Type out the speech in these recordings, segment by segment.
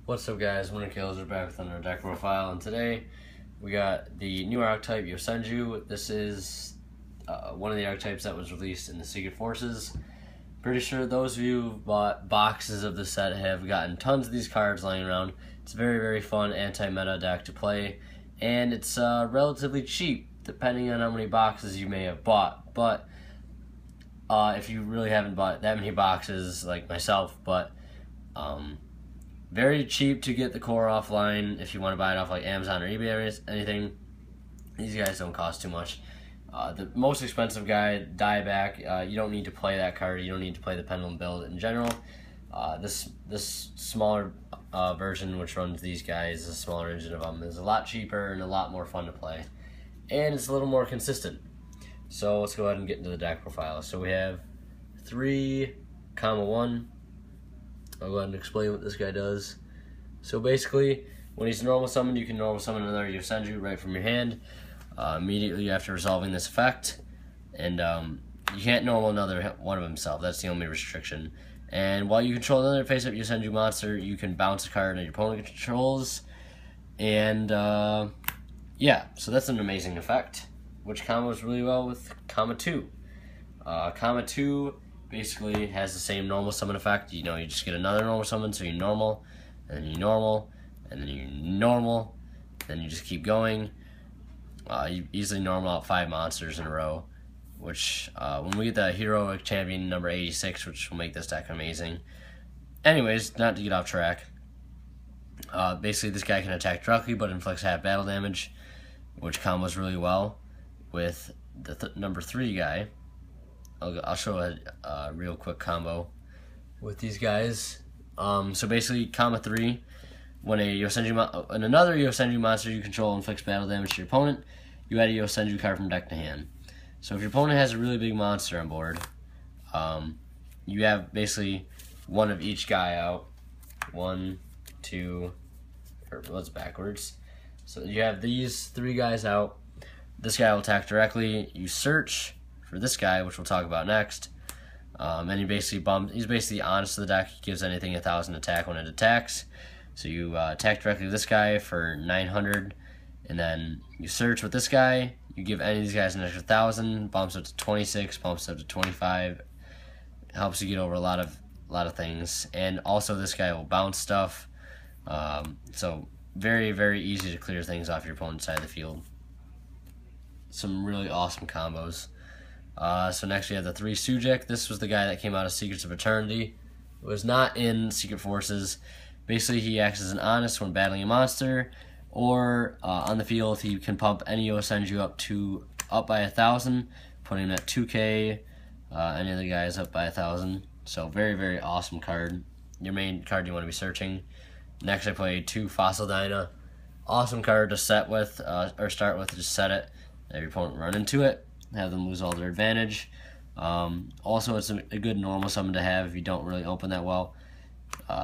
What's up, guys? Winter Killers are back with another deck profile, and today we got the new archetype YOSENJU. This is one of the archetypes that was released in the Secret Forces. Pretty sure those of you who bought boxes of the set have gotten tons of these cards lying around. It's a very, very fun anti-meta deck to play, and it's relatively cheap depending on how many boxes you may have bought. But if you really haven't bought that many boxes like myself, very cheap to get the core offline if you want to buy it off like Amazon or eBay or anything. These guys don't cost too much. The most expensive guy, Dieback, you don't need to play that card. You don't need to play the Pendulum build in general. This smaller version, which runs these guys, a smaller engine of them, is a lot cheaper and a lot more fun to play. And it's a little more consistent. So let's go ahead and get into the deck profile. So we have 3,1. I'll go ahead and explain what this guy does. So basically, when he's normal summoned, you can normal summon another YOSENJU right from your hand immediately after resolving this effect. And you can't normal another one of himself. That's the only restriction. And while you control another face-up YOSENJU monster, you can bounce a card that your opponent controls. And yeah, so that's an amazing effect, which combos really well with Comma 2. Comma 2 basically has the same normal summon effect. You just get another normal summon, so you normal, and then you normal, and then you normal, then you just keep going. You easily normal out 5 monsters in a row, which when we get the heroic champion number 86, which will make this deck amazing. Anyways, not to get off track, basically this guy can attack directly but inflicts half battle damage, which combos really well with the number 3 guy. I'll show a real quick combo with these guys. So basically, Comma 3, when another YOSENJU monster you control inflicts battle damage to your opponent, you add a YOSENJU card from deck to hand. So if your opponent has a really big monster on board, you have basically one of each guy out. 1, 2, or let's backwards. So you have these 3 guys out. This guy will attack directly. You search for this guy, which we'll talk about next, and he's basically honest to the deck. He gives anything 1,000 attack when it attacks. So you attack directly with this guy for 900, and then you search with this guy. You give any of these guys an extra 1,000, bumps up to 26, bumps up to 25. Helps you get over a lot of things, and also this guy will bounce stuff. So very, very easy to clear things off your opponent's side of the field. Some really awesome combos. So next we have the 3 Sujek. This was the guy that came out of Secrets of Eternity. It was not in Secret Forces. Basically, he acts as an honest when battling a monster, or on the field he can pump any YOSENJU up by 1,000, putting him at 2K. Any of the guys up by 1,000. So very, very awesome card. Your main card you want to be searching. Next I played 2 Fossil Dyna. Awesome card to set with, or start with. Just set it. Have your opponent run into it. Have them lose all their advantage. Also, it's a good normal summon to have if you don't really open that well.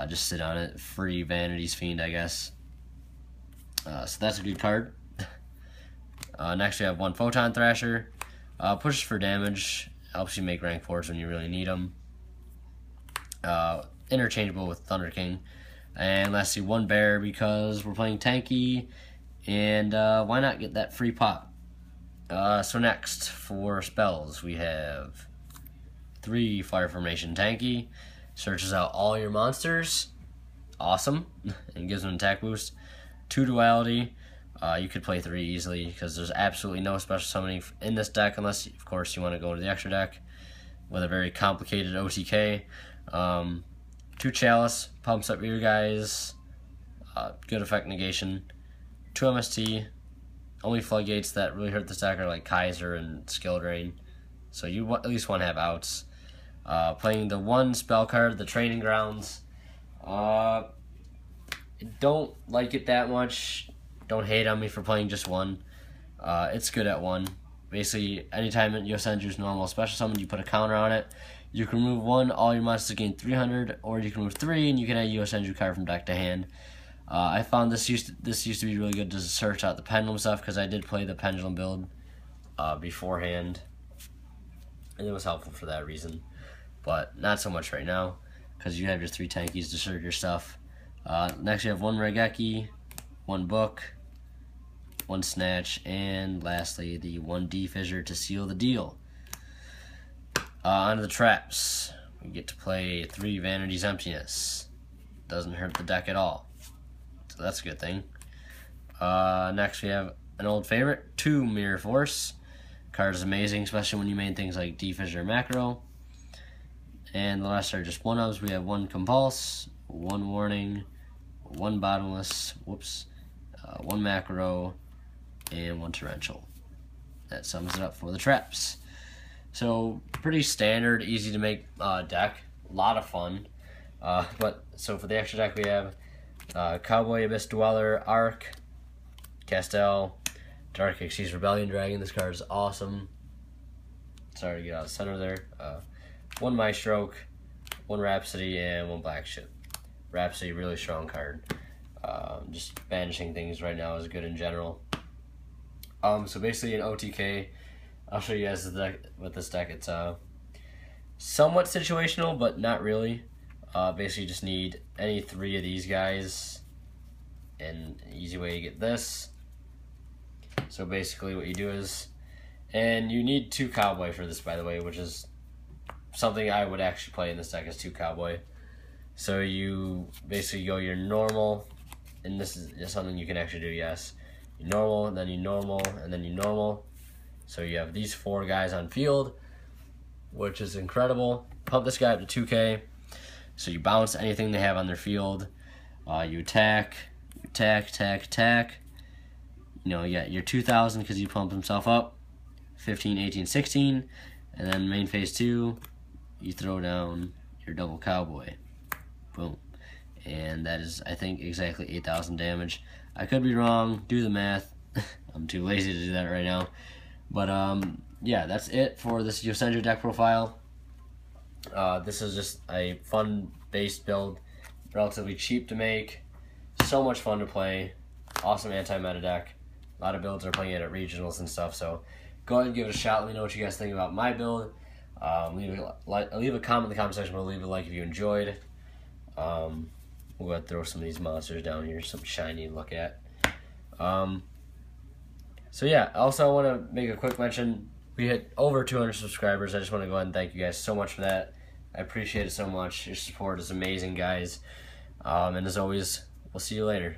Just sit on it. Free Vanity's Fiend, I guess. So that's a good card. Next, we have 1 Photon Thrasher. Pushes for damage. Helps you make rank 4s when you really need them. Interchangeable with Thunder King. And lastly, 1 Bear, because we're playing tanky. And why not get that free pop? So next, for spells, we have 3 Fire Formation Tanky. Searches out all your monsters. Awesome. And gives them an attack boost. 2 Duality. You could play 3 easily, because there's absolutely no special summoning in this deck, unless, of course, you want to go to the extra deck with a very complicated OTK. 2 Chalice. Pumps up your guys. Good effect negation. 2 MST. Only floodgates that really hurt this deck are like Kaiser and Skill Drain. So you at least want to have outs. Playing the 1 spell card, the Training Grounds. Don't like it that much. Don't hate on me for playing just 1. It's good at 1. Basically, anytime YOSENJU's normal special summon, you put a counter on it. You can remove 1, all your monsters gain 300, or you can remove 3, and you can add YOSENJU card from deck to hand. I found this used to be really good to search out the Pendulum stuff, because I did play the Pendulum build beforehand, and it was helpful for that reason. But not so much right now, because you have your 3 tankies to search your stuff. Next we have 1 Regeki, 1 Book, 1 Snatch, and lastly the 1 D-Fissure to seal the deal. Onto the traps. We get to play 3 Vanity's Emptiness. Doesn't hurt the deck at all, so that's a good thing. Next we have an old favorite, 2 Mirror Force. Card is amazing, especially when you main things like D-Fissure Macro. And the last are just 1-ofs. We have 1 Compulse, 1 Warning, 1 Bottomless, 1 Macro, and 1 Torrential. That sums it up for the traps. So pretty standard, easy to make deck. A lot of fun. So for the extra deck we have Cowboy, Abyss Dweller, Arc, Castel, Dark Xyz Rebellion Dragon. This card is awesome. Sorry to get out of the center there. 1 Maestroke, 1 Rhapsody, and 1 Black Ship. Rhapsody, really strong card. Just banishing things right now is good in general. So basically in OTK, I'll show you guys the deck, with this deck. It's somewhat situational, but not really. Basically, you just need any 3 of these guys, and an easy way to get this. So basically, what you do is, and you need 2 Cowboy for this, by the way, which is something I would actually play in this deck, is 2 Cowboy. So you basically go your normal, and this is something you can actually do. Yes, you normal, and then you normal, and then you normal. So you have these 4 guys on field, which is incredible. Pump this guy up to 2K. So you bounce anything they have on their field. You attack. You know, you got your 2,000 because you pumped himself up. 15, 18, 16. And then main phase 2, you throw down your double Cowboy. Boom. And that is, I think, exactly 8,000 damage. I could be wrong. Do the math. I'm too lazy to do that right now. But yeah, that's it for this YOSENJU deck profile. This is just a fun-based build, relatively cheap to make, so much fun to play, awesome anti-meta deck. A lot of builds are playing it at regionals and stuff, so go ahead and give it a shot. Let me know what you guys think about my build. Leave a comment in the comment section below. Leave a like if you enjoyed. We'll go ahead and throw some of these monsters down here, some shiny to look at. So yeah, also I want to make a quick mention. We hit over 200 subscribers. I just want to go ahead and thank you guys so much for that. I appreciate it so much. Your support is amazing, guys. And as always, we'll see you later.